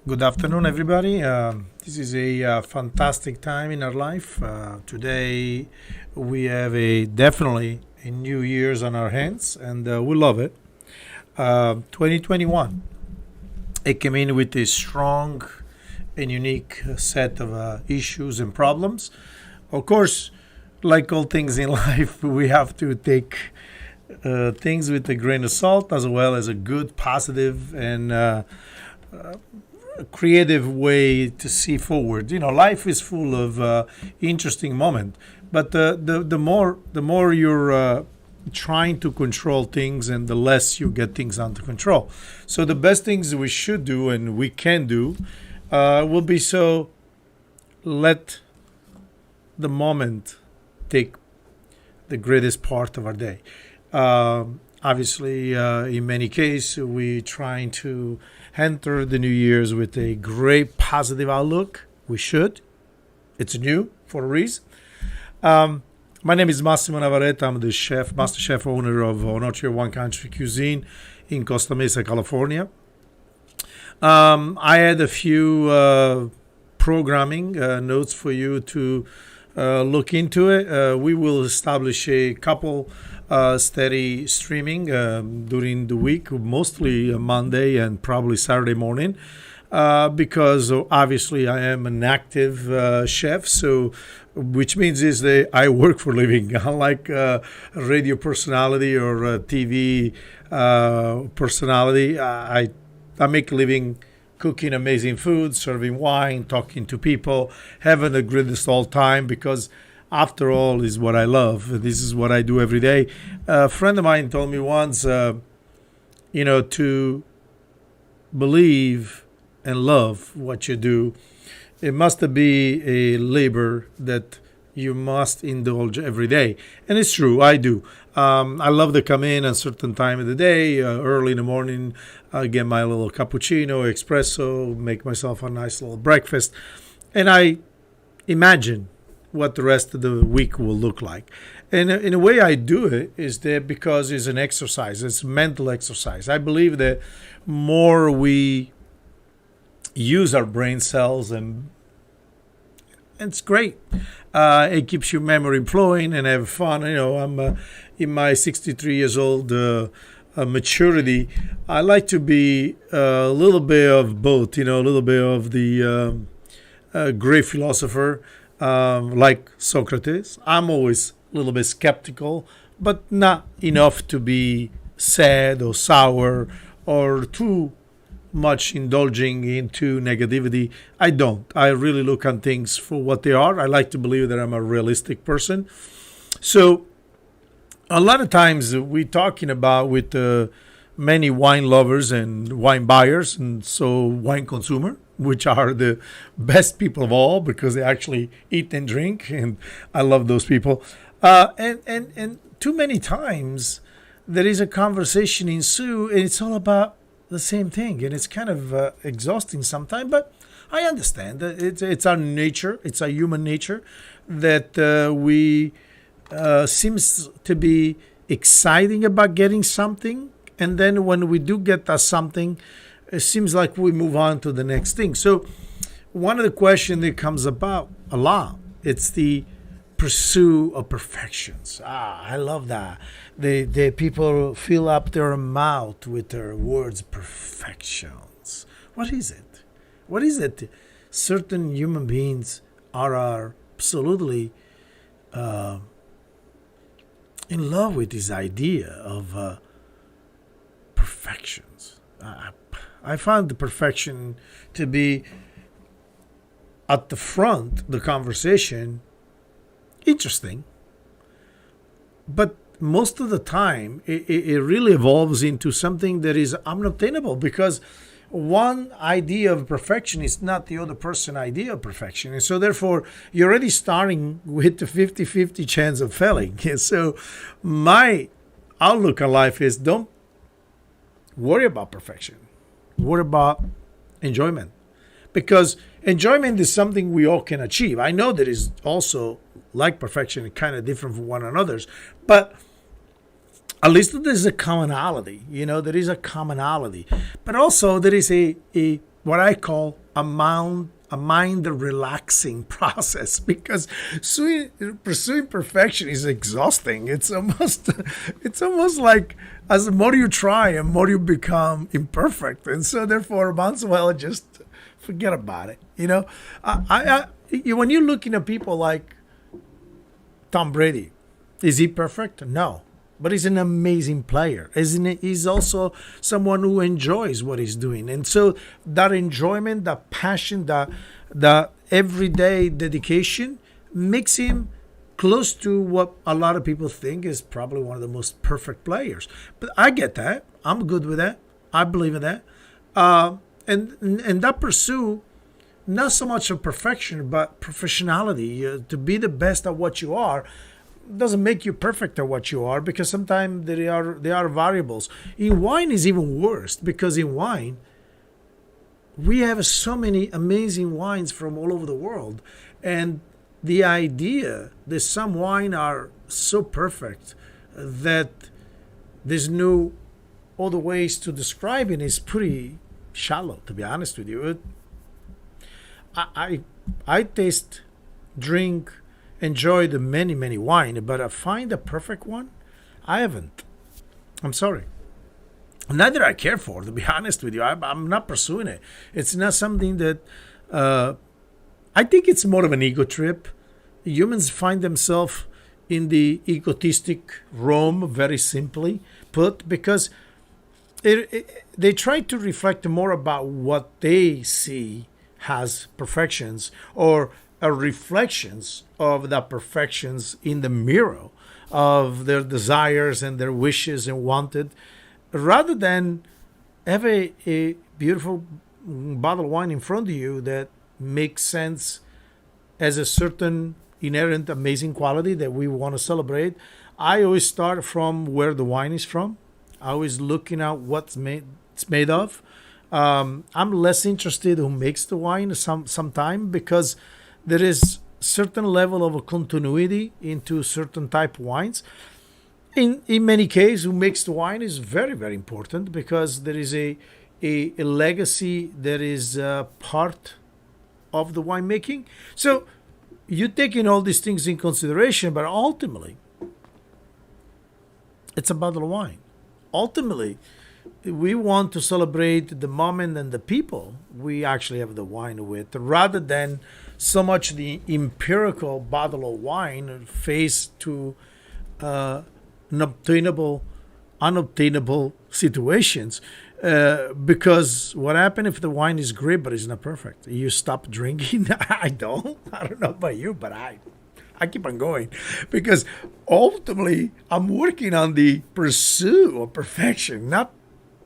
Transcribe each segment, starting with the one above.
Good afternoon, everybody. This is a fantastic time in our life. Today, we have a definitely a New Year's on our hands, and we love it. 2021, it came in with a strong and unique set of issues and problems. Of course, like all things in life, we have to take things with a grain of salt, as well as a good, positive, and creative way to see forward. Life is full of interesting moments, but the more you're trying to control things, and the less you get things under control. So the best things we should do and we can do will be so let the moment take the greatest part of our day. Obviously, in many cases, we trying to enter the New Year's with a great positive outlook. We should. It's new for a reason. My name is Massimo Navarrete. I'm the master chef owner of Onoche One Country Cuisine in Costa Mesa, California. I had a few programming notes for you to look into it. We will establish a couple steady streaming during the week, mostly Monday and probably Saturday morning, because obviously I am an active chef, so which means is that I work for a living, unlike a radio personality or a TV personality. I make a living cooking amazing food, serving wine, talking to people, having the greatest all time, because after all is what I love. This is what I do every day. A friend of mine told me once, to believe and love what you do, it must be a labor that you must indulge every day. And it's true, I do. I love to come in at a certain time of the day, early in the morning, get my little cappuccino, espresso, make myself a nice little breakfast, and I imagine what the rest of the week will look like. And in a way I do it is that because it's an exercise, it's mental exercise. I believe that more we use our brain cells, and it's great. It keeps your memory flowing and have fun. I'm in my 63 years old maturity. I like to be a little bit of both, a little bit of the great philosopher, like Socrates. I'm always a little bit skeptical, but not enough to be sad or sour or too much indulging into negativity. I don't. I really look on things for what they are. I like to believe that I'm a realistic person. So a lot of times we're talking about with many wine lovers and wine buyers, and so wine consumer, which are the best people of all because they actually eat and drink, and I love those people. And too many times there is a conversation ensue, and it's all about the same thing, and it's kind of exhausting sometimes. But I understand that it's our nature, it's our human nature, that we seems to be exciting about getting something, and then when we do get that something, it seems like we move on to the next thing. So one of the questions that comes about a lot, it's the pursuit of perfections. I love that. The people fill up their mouth with their words perfections. What is it? What is it? Certain human beings are absolutely in love with this idea of perfections. I found the perfection to be at the front, the conversation, interesting, but most of the time it really evolves into something that is unobtainable, because one idea of perfection is not the other person's idea of perfection. And so therefore, you're already starting with the 50-50 chance of failing. And so my outlook on life is don't worry about perfection. Worry about enjoyment. Because enjoyment is something we all can achieve. I know that is also, like perfection, kind of different from one another's. But at least there's a commonality, there is a commonality. But also there is a what I call a mind relaxing process, because pursuing perfection is exhausting. It's almost like, as the more you try, the more you become imperfect, and so therefore once in a while just forget about it. When you're looking at people like Tom Brady, is he perfect? No. But he's an amazing player. Isn't it? He's also someone who enjoys what he's doing. And so that enjoyment, that passion, that everyday dedication makes him close to what a lot of people think is probably one of the most perfect players. But I get that. I'm good with that. I believe in that. And that pursuit, not so much of perfection, but professionality, to be the best at what you are, doesn't make you perfect at what you are, because sometimes there are variables. In wine is even worse, because in wine we have so many amazing wines from all over the world, and the idea that some wine are so perfect that there's no other ways to describe it is pretty shallow, to be honest with you. I taste, drink, enjoy the many wine, but I find a perfect one, I haven't. I'm sorry. Neither I care for, to be honest with you. I'm not pursuing it. It's not something that I think it's more of an ego trip. Humans find themselves in the egotistic realm, very simply put, because they try to reflect more about what they see as perfections, or reflections of the perfections in the mirror of their desires and their wishes and wanted, rather than have a beautiful bottle of wine in front of you that makes sense as a certain inherent amazing quality that we want to celebrate. I always start from where the wine is from. I always looking at what's it's made of. I'm less interested who makes the wine sometime, because there is certain level of a continuity into certain type of wines. In many cases, who makes the wine is very important, because there is a legacy that is part of the winemaking. So you're taking all these things in consideration, but ultimately, it's a bottle of wine. Ultimately, we want to celebrate the moment and the people we actually have the wine with, rather than so much the empirical bottle of wine faced to unobtainable situations. Because what happens if the wine is great but it's not perfect? You stop drinking? I don't know about you, but I keep on going, because ultimately I'm working on the pursuit of perfection, not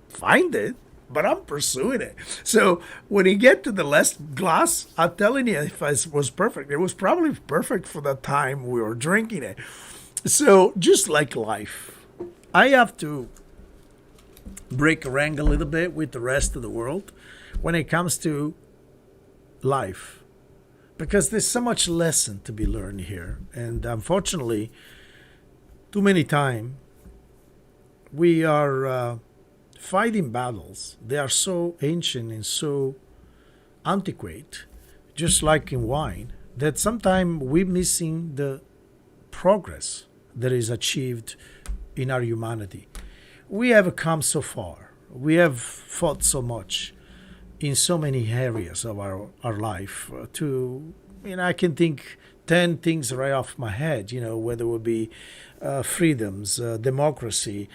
find it, but I'm pursuing it. So when you get to the last glass, I'm telling you, if it was perfect, it was probably perfect for the time we were drinking it. So just like life, I have to break rank a little bit with the rest of the world when it comes to life, because there's so much lesson to be learned here. And unfortunately, too many times we are fighting battles. They are so ancient and so antiquated, just like in wine, that sometimes we're missing the progress that is achieved in our humanity. We have come so far. We have fought so much in so many areas of our life. I can think 10 things right off my head, whether it would be freedoms, democracy,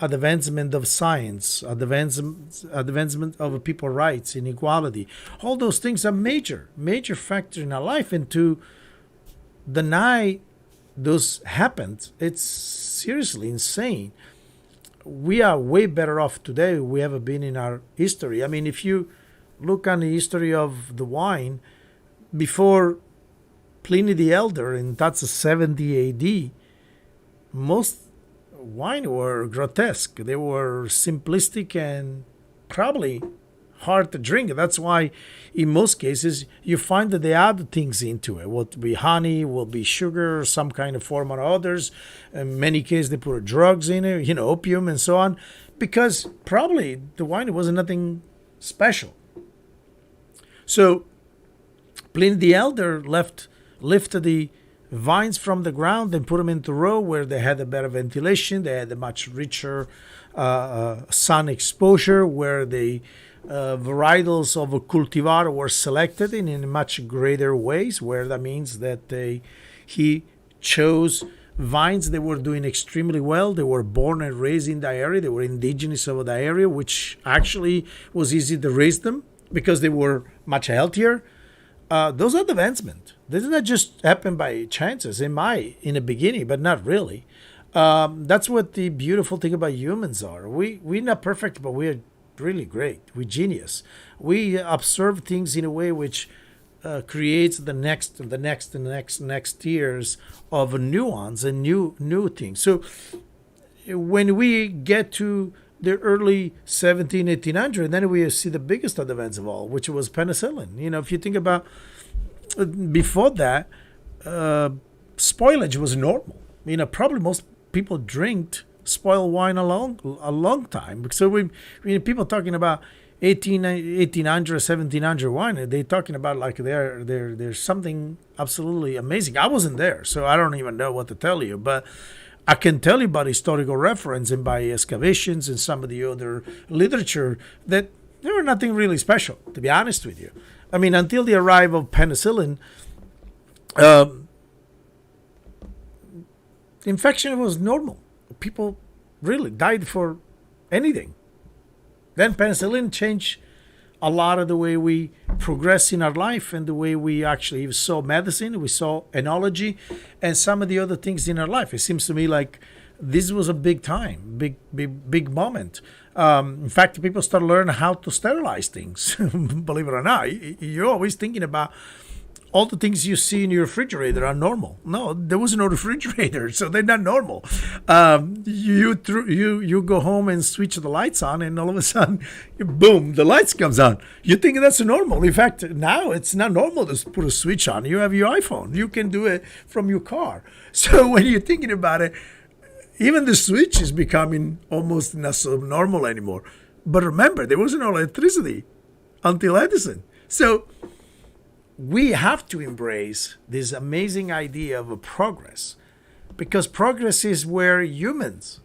advancement of science, advancement of people's rights, inequality. All those things are major factor in our life, and to deny those happened, it's seriously insane. We are way better off today than we ever been in our history. I mean, if you look on the history of the wine, before Pliny the Elder, and that's a 70 AD, most wine were grotesque. They were simplistic and probably hard to drink. That's why in most cases you find that they add things into it. Will be honey, will be sugar, some kind of form or others. In many cases they put drugs in it, opium and so on, because probably the wine was nothing special. So Pliny the Elder lifted the vines from the ground and put them into row where they had a better ventilation, they had a much richer sun exposure, where the varietals of a cultivar were selected in much greater ways, where that means that he chose vines that were doing extremely well. They were born and raised in the area. They were indigenous of the area, which actually was easy to raise them because they were much healthier. Those are advancement. They did not just happen by chances. It might in the beginning, but not really. That's what the beautiful thing about humans are. We're not perfect, but we're really great. We're genius. We observe things in a way which creates the next tiers of nuance and new things. So when we get to the early 1800, then we see the biggest advance of all, which was penicillin. If you think about before that, spoilage was normal. Probably most people drinked spoiled wine a long time. So people talking about 1800, 1700 wine, they're talking about like there's something absolutely amazing. I wasn't there, so I don't even know what to tell you, but I can tell you by historical reference and by excavations and some of the other literature that there were nothing really special, to be honest with you. I mean, until the arrival of penicillin, infection was normal. People really died for anything. Then penicillin changed a lot of the way we progress in our life and the way we actually saw medicine, we saw enology, and some of the other things in our life. It seems to me like this was a big time, big moment. In fact, people start learning how to sterilize things. Believe it or not, you're always thinking about all the things you see in your refrigerator are normal. No, there was no refrigerator, so they're not normal. You go home and switch the lights on, and all of a sudden, boom, the lights comes on. You think that's normal. In fact, now it's not normal to put a switch on. You have your iPhone. You can do it from your car. So when you're thinking about it, even the switch is becoming almost not so normal anymore. But remember, there wasn't no electricity until Edison. So we have to embrace this amazing idea of a progress, because progress is where humans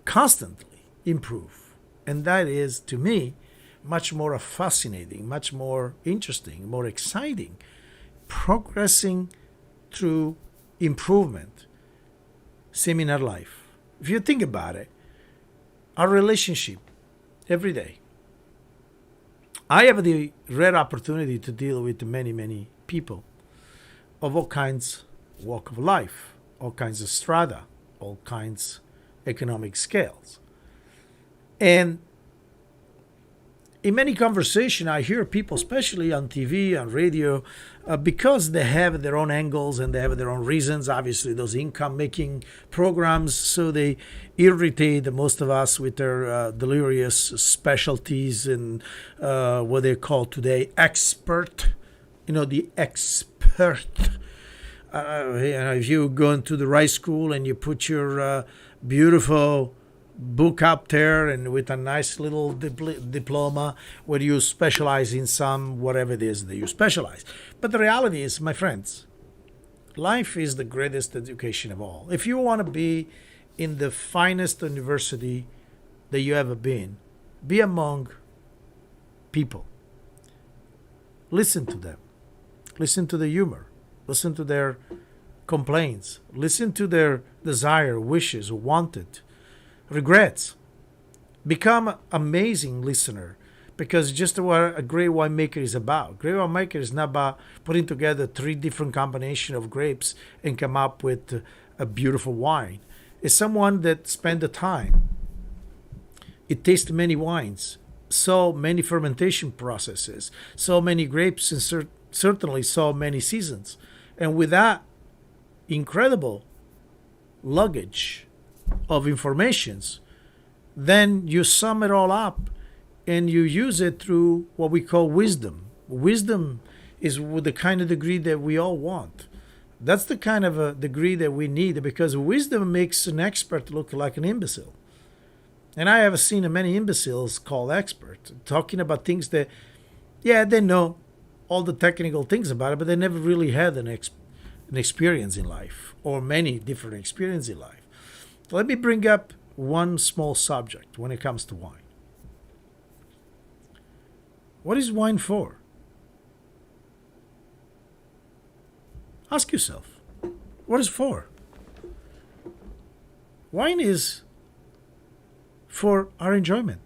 constantly improve. And that is, to me, much more fascinating, much more interesting, more exciting. Progressing through improvement, same in our life. If you think about it, our relationship every day. I have the rare opportunity to deal with many people of all kinds walk of life, all kinds of strata, all kinds economic scales. And in many conversations, I hear people, especially on TV, on radio, because they have their own angles and they have their own reasons, obviously those income-making programs, so they irritate most of us with their delirious specialties and what they call today expert. The expert. If you go into the right school and you put your beautiful book up there and with a nice little diploma where you specialize in some whatever it is that you specialize. But the reality is, my friends, life is the greatest education of all. If you want to be in the finest university that you ever been, be among people. Listen to them. Listen to the humor. Listen to their complaints. Listen to their desire, wishes, wanted, regrets. Become an amazing listener, because just what a great winemaker is about. Great winemaker is not about putting together 3 different combinations of grapes and come up with a beautiful wine. It's someone that spent the time. It tastes many wines, so many fermentation processes, so many grapes, and certainly so many seasons. And with that incredible luggage of informations, then you sum it all up and you use it through what we call wisdom. Wisdom is the kind of degree that we all want. That's the kind of a degree that we need, because wisdom makes an expert look like an imbecile. And I have seen many imbeciles called experts, talking about things that Yeah, they know all the technical things about it, but they never really had an experience in life or many different experiences in life. So let me bring up one small subject when it comes to wine. What is wine for? Ask yourself, what is it for? Wine is for our enjoyment,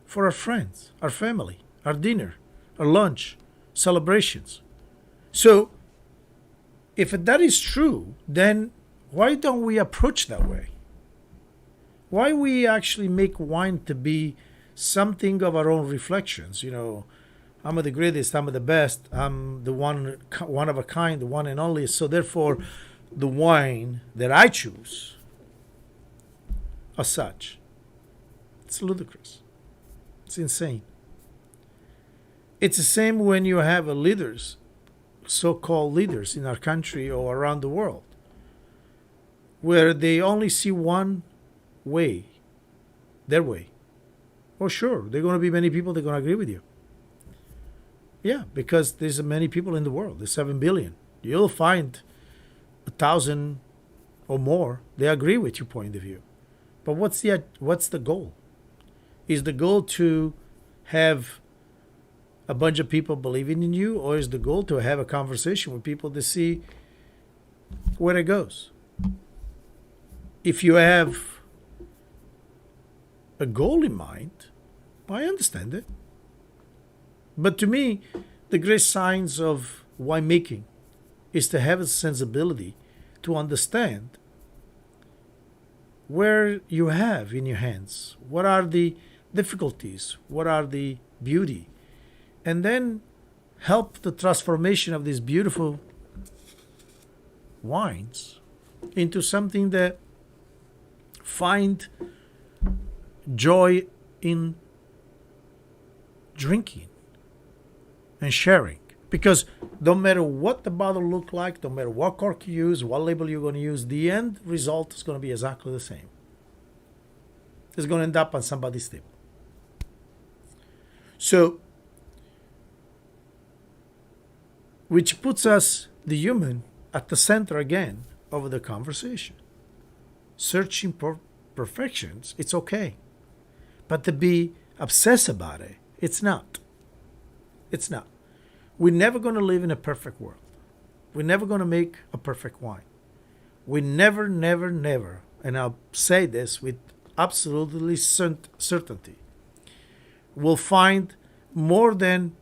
for our friends, our family, our dinner, our lunch, celebrations. So, if that is true, then why don't we approach that way? Why we actually make wine to be something of our own reflections? I'm the greatest, I'm the best, I'm the one of a kind, the one and only. So therefore, the wine that I choose, as such, it's ludicrous. It's insane. It's the same when you have leaders, so-called leaders in our country or around the world, where they only see one way, their way. Oh, sure, there are going to be many people that are going to agree with you. Yeah, because there's many people in the world. There's 7 billion. You'll find 1,000 or more. They agree with your point of view. But what's the goal? Is the goal to have a bunch of people believing in you, or is the goal to have a conversation with people to see where it goes? If you have a goal in mind, I understand it. But to me, the great signs of winemaking is to have a sensibility to understand where you have in your hands, what are the difficulties, what are the beauty, and then help the transformation of these beautiful wines into something that find joy in drinking and sharing. Because no matter what the bottle look like, no matter what cork you use, what label you're going to use, the end result is going to be exactly the same. It's going to end up on somebody's table. So, which puts us, the human, at the center again of the conversation. Searching for perfections, it's okay. But to be obsessed about it, it's not. It's not. We're never going to live in a perfect world. We're never going to make a perfect wine. We never, never, and I'll say this with absolutely certainty, will find more than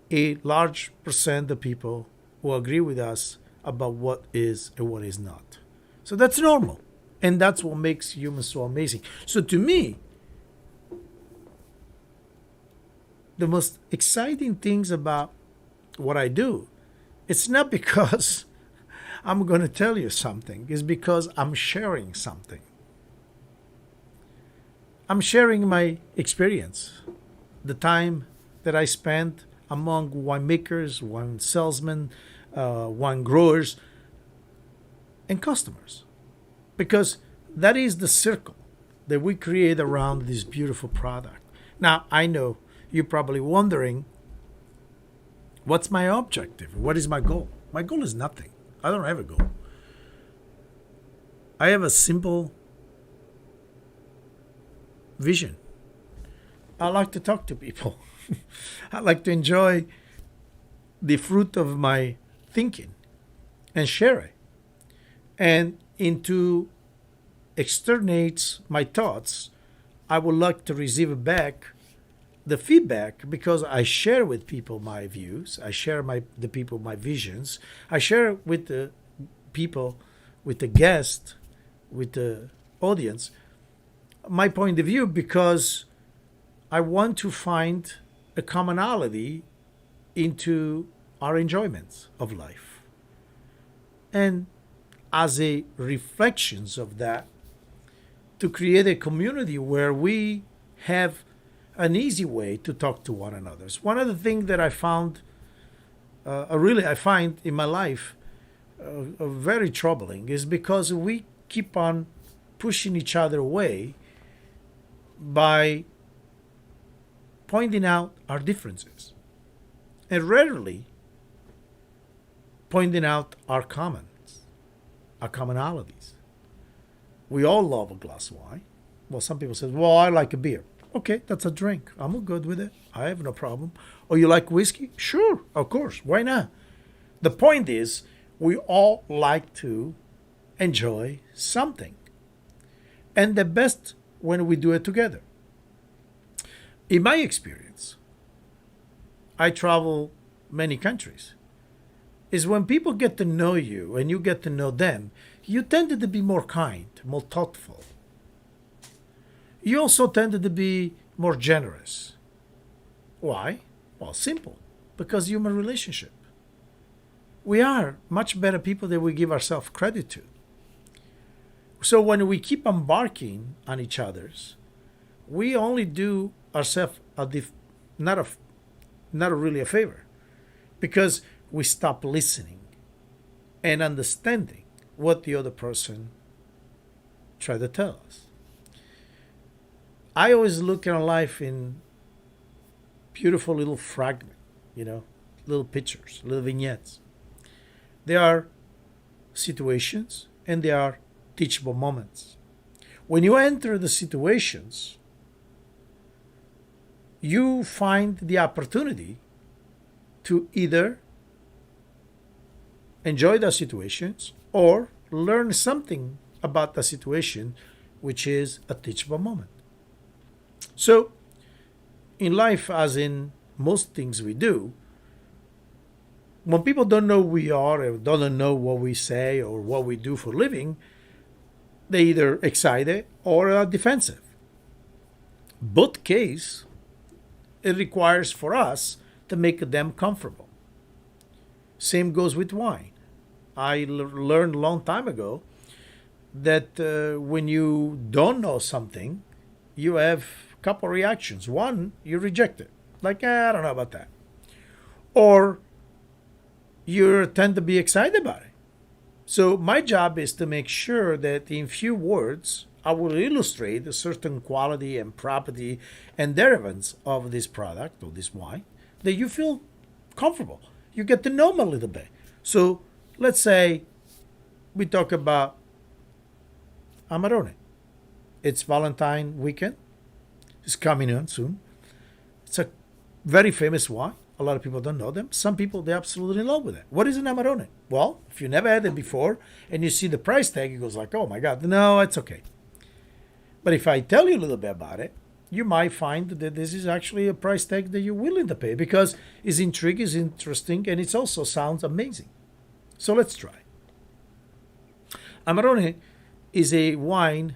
a large percent of people who agree with us about what is and what is not. So that's normal. And that's what makes humans so amazing. So to me, the most exciting things about what I do, it's not because I'm going to tell you something. It's because I'm sharing something. I'm sharing my experience, the time that I spent among winemakers, wine salesmen, wine growers, and customers. Because that is the circle that we create around this beautiful product. Now, I know you're probably wondering, what's my objective? What is my goal? My goal is nothing. I don't have a goal. I have a simple vision. I like to talk to people. I like to enjoy the fruit of my thinking and share it. And into externates my thoughts, I would like to receive back the feedback, because I share with people my views, I share the people my visions, I share with the people, with the guest, with the audience, my point of view, because I want to find a commonality into our enjoyments of life. And as a reflections of that, to create a community where we have an easy way to talk to one another. One of the things that I found, I find in my life very troubling, is because we keep on pushing each other away by pointing out our differences. and rarely pointing out our our commonalities. We all love a glass of wine. Well, some people say, well, I like a beer. Okay, that's a drink. I'm good with it. I have no problem. Or you like whiskey? Sure, of course. Why not? The point is, we all like to enjoy something. And the best when we do it together. In my experience, I travel many countries, is when people get to know you and you get to know them, you tended to be more kind, more thoughtful. You also tended to be more generous. Why? Well, simple. Because human relationship. We are much better people than we give ourselves credit to. So when we keep embarking on each other's, we only do ourselves not really a favor, because we stop listening and understanding what the other person tried to tell us. I always look at life in beautiful little fragments, little pictures, little vignettes. There are situations and there are teachable moments. When you enter the situations, you find the opportunity to either enjoy the situations or learn something about the situation, which is a teachable moment. So, in life, as in most things we do, when people don't know who we are or don't know what we say or what we do for a living, they either excited or are defensive. Both case, it requires for us to make them comfortable. Same goes with wine. I learned a long time ago that when you don't know something, you have a couple reactions. One, you reject it. Like, I don't know about that. Or you tend to be excited about it. So my job is to make sure that in few words, I will illustrate a certain quality and property and derivatives of this product or this wine that you feel comfortable. You get to know them a little bit. So let's say we talk about Amarone. It's Valentine weekend. It's coming on soon. It's a very famous wine. A lot of people don't know them. Some people, they're absolutely in love with it. What is an Amarone? Well, if you never had it before and you see the price tag, it goes like, oh my God, no, it's okay. But if I tell you a little bit about it, you might find that this is actually a price tag that you're willing to pay because it's intriguing, it's interesting, and it also sounds amazing. So let's try. Amarone is a wine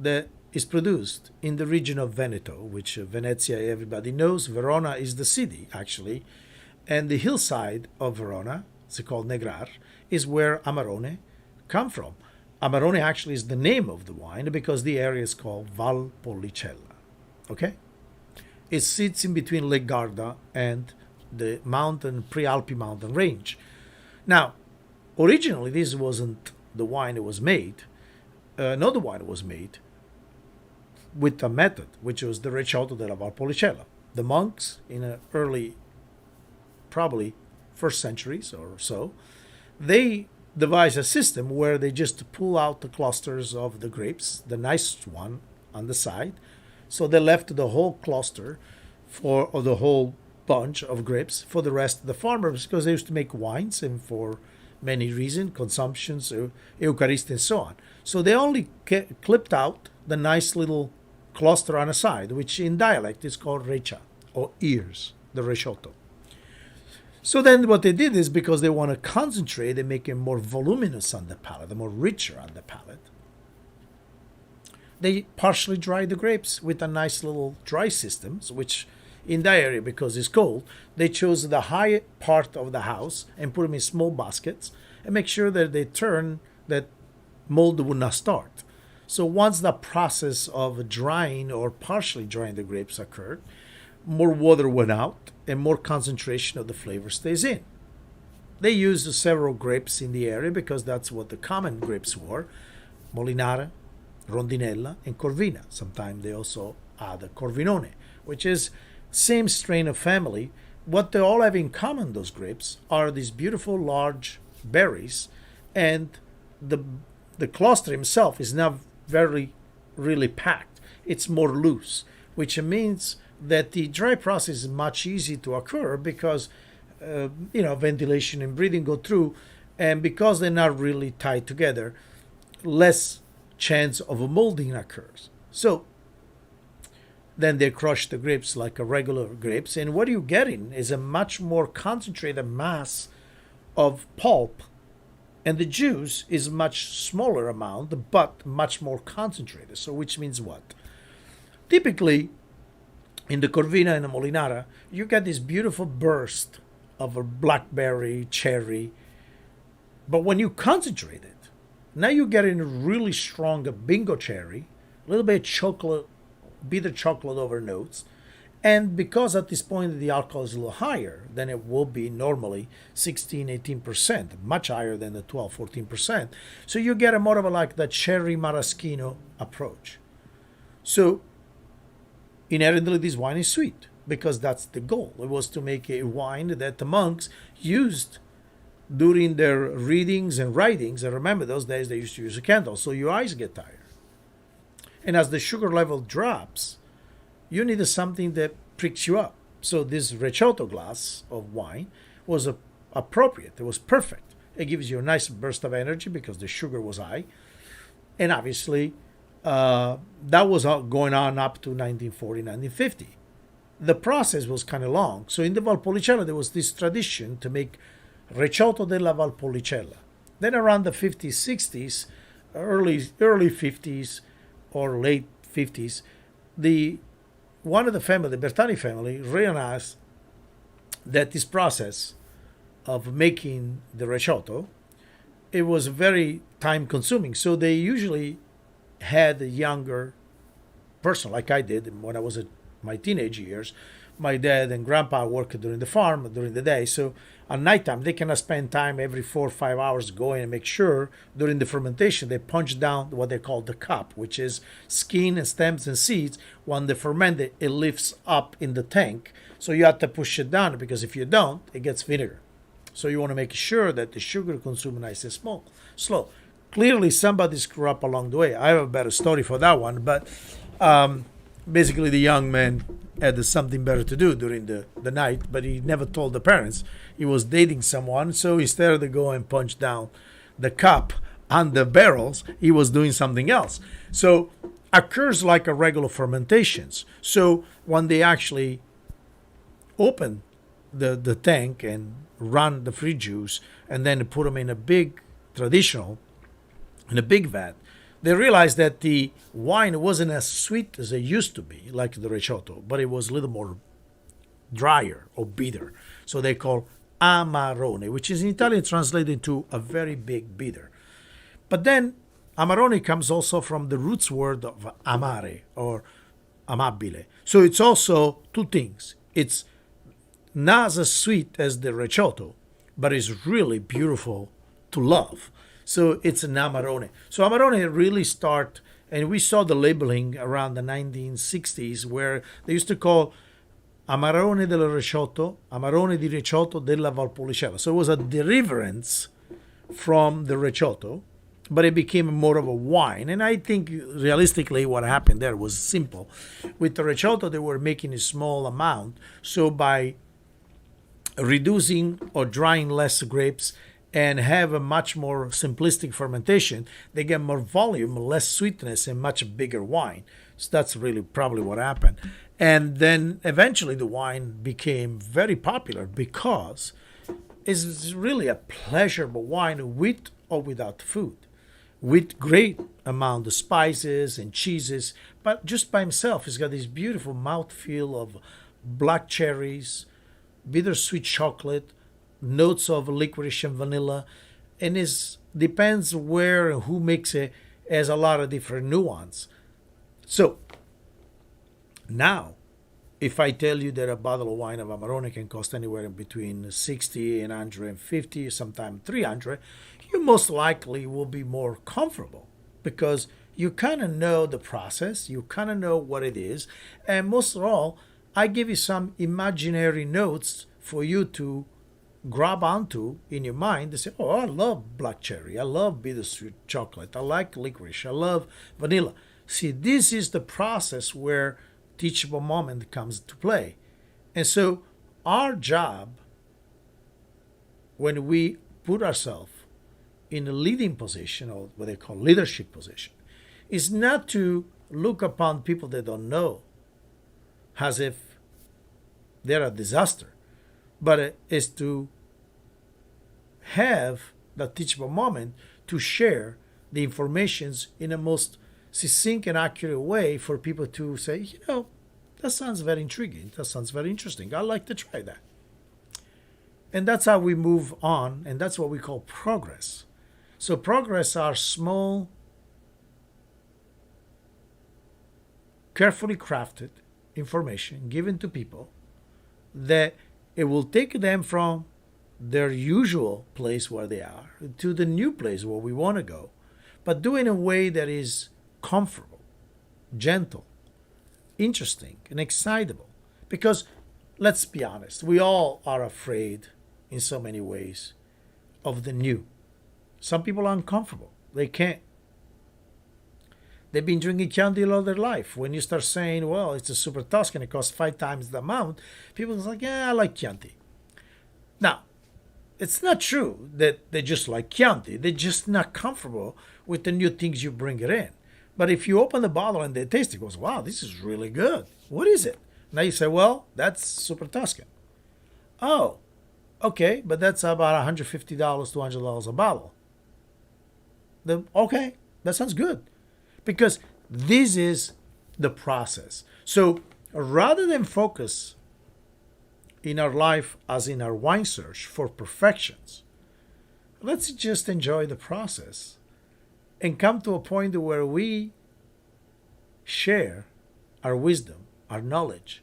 that is produced in the region of Veneto, which Venezia everybody knows. Verona is the city, actually. And the hillside of Verona, it's called Negrar, is where Amarone come from. Amarone actually is the name of the wine because the area is called Val Pollicella. Okay? It sits in between Lake Garda and the Prealpi mountain range. Now, originally this wasn't the wine that was made. Another wine was made with a method, which was the Recioto della Valpolicella. The monks in the early, probably first centuries or so, they devised a system where they just pull out the clusters of the grapes, the nicest one on the side. So they left the whole cluster or the whole bunch of grapes for the rest of the farmers because they used to make wines and for many reasons, consumptions, Eucharist and so on. So they only clipped out the nice little cluster on the side, which in dialect is called recha, or ears, the Recioto. So then what they did is because they want to concentrate and make it more voluminous on the palate, more richer on the palate, they partially dry the grapes with a nice little dry systems, which in that area, because it's cold, they chose the high part of the house and put them in small baskets and make sure that they turn, that mold would not start. So once the process of drying or partially drying the grapes occurred, more water went out and more concentration of the flavor stays in. They used several grapes in the area because that's what the common grapes were: Molinara, Rondinella, and Corvina. Sometimes they also add a Corvinone, which is same strain of family, what they all have in common, those grapes, are these beautiful large berries, and the the cluster himself is not very really packed. It's more loose, which means that the dry process is much easier to occur because ventilation and breathing go through, and because they're not really tied together, less chance of a molding occurs. So then they crush the grapes like a regular grapes, and what you're getting is a much more concentrated mass of pulp, and the juice is much smaller amount but much more concentrated. So which means what? Typically in the Corvina and the Molinara, you get this beautiful burst of a blackberry, cherry, but when you concentrate it, now you're getting a really strong bingo cherry, a little bit of chocolate, bitter chocolate over notes. And because at this point the alcohol is a little higher than it will be normally, 16, 18%, much higher than the 12, 14%. So you get a more of a like the cherry maraschino approach. So inherently this wine is sweet because that's the goal. It was to make a wine that the monks used during their readings and writings. And remember, those days they used to use a candle, so your eyes get tired. And as the sugar level drops, you needed something that pricks you up. So this Recioto glass of wine was appropriate. It was perfect. It gives you a nice burst of energy because the sugar was high. And obviously, that was going on up to 1940, 1950. The process was kind of long. So in the Valpolicella, there was this tradition to make Recioto della Valpolicella. Then around the 50s, 60s, early 50s or late 50s, one of the family, the Bertani family, realized that this process of making the Recioto, it was very time consuming. So they usually had a younger person, like I did when I was at my teenage years. My dad and grandpa worked during the farm during the day, so at nighttime they cannot spend time every 4 or 5 hours going and make sure during the fermentation they punch down what they call the cup, which is skin and stems and seeds. When they ferment it, it lifts up in the tank, so you have to push it down because if you don't, it gets vinegar. So you want to make sure that the sugar consumes nice and slow. Clearly, somebody screwed up along the way. I have a better story for that one, but basically the young man had something better to do during the night, but he never told the parents. He was dating someone, so instead of go and punch down the cup on the barrels, he was doing something else. So occurs like a regular fermentations. So when they actually open the tank and run the fruit juice and then put them in a big vat, they realized that the wine wasn't as sweet as it used to be, like the Recioto, but it was a little more drier or bitter. So they call amarone, which is in Italian translated into a very big bitter. But then amarone comes also from the roots word of amare or amabile. So it's also two things. It's not as sweet as the Recioto, but it's really beautiful to love. So it's an Amarone. So Amarone really start, and we saw the labeling around the 1960s where they used to call Amarone del Recioto, Amarone di Recioto della Valpolicella. So it was a deliverance from the Recioto, but it became more of a wine. And I think realistically what happened there was simple. With the Recioto, they were making a small amount. So by reducing or drying less grapes and have a much more simplistic fermentation, they get more volume, less sweetness, and much bigger wine. So that's really probably what happened. And then eventually the wine became very popular because it's really a pleasurable wine with or without food, with great amount of spices and cheeses. But just by himself, he's got this beautiful mouthfeel of black cherries, bittersweet chocolate, notes of licorice and vanilla, and it depends where and who makes it, has a lot of different nuance. So now, if I tell you that a bottle of wine of Amarone can cost anywhere in between 60 and 150, sometimes 300, you most likely will be more comfortable because you kind of know the process, you kind of know what it is, and most of all, I give you some imaginary notes for you to grab onto in your mind and say, oh, I love black cherry. I love bittersweet chocolate. I like licorice. I love vanilla. See, this is the process where teachable moment comes to play. And so our job when we put ourselves in a leading position, or what they call leadership position, is not to look upon people that don't know as if they're a disaster, but it is to have that teachable moment to share the informations in a most succinct and accurate way for people to say, that sounds very intriguing. That sounds very interesting. I'd like to try that. And that's how we move on, and that's what we call progress. So progress are small, carefully crafted information given to people that it will take them from their usual place where they are to the new place where we want to go, but do it in a way that is comfortable, gentle, interesting, and excitable. Because let's be honest, we all are afraid in so many ways of the new. Some people are uncomfortable. They can't. They've been drinking Chianti all their life. When you start saying, well, it's a Super Tuscan, it costs 5 times the amount, people are like, yeah, I like Chianti. Now, it's not true that they just like Chianti. They're just not comfortable with the new things you bring it in. But if you open the bottle and they taste it, goes, wow, this is really good. What is it? Now you say, well, that's Super Tuscan. Oh, okay, but that's about $150, $200 a bottle. Okay, that sounds good. Because this is the process. So rather than focus in our life as in our wine search for perfections, let's just enjoy the process and come to a point where we share our wisdom, our knowledge,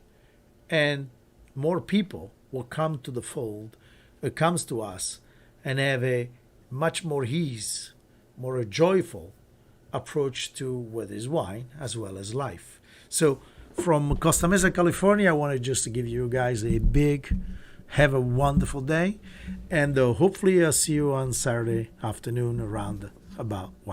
and more people will come to the fold, it comes to us, and have a much more ease, more joyful approach to what is wine as well as life. So from Costa Mesa, California, I wanted just to give you guys a big, have a wonderful day, and hopefully I'll see you on Saturday afternoon around about 1.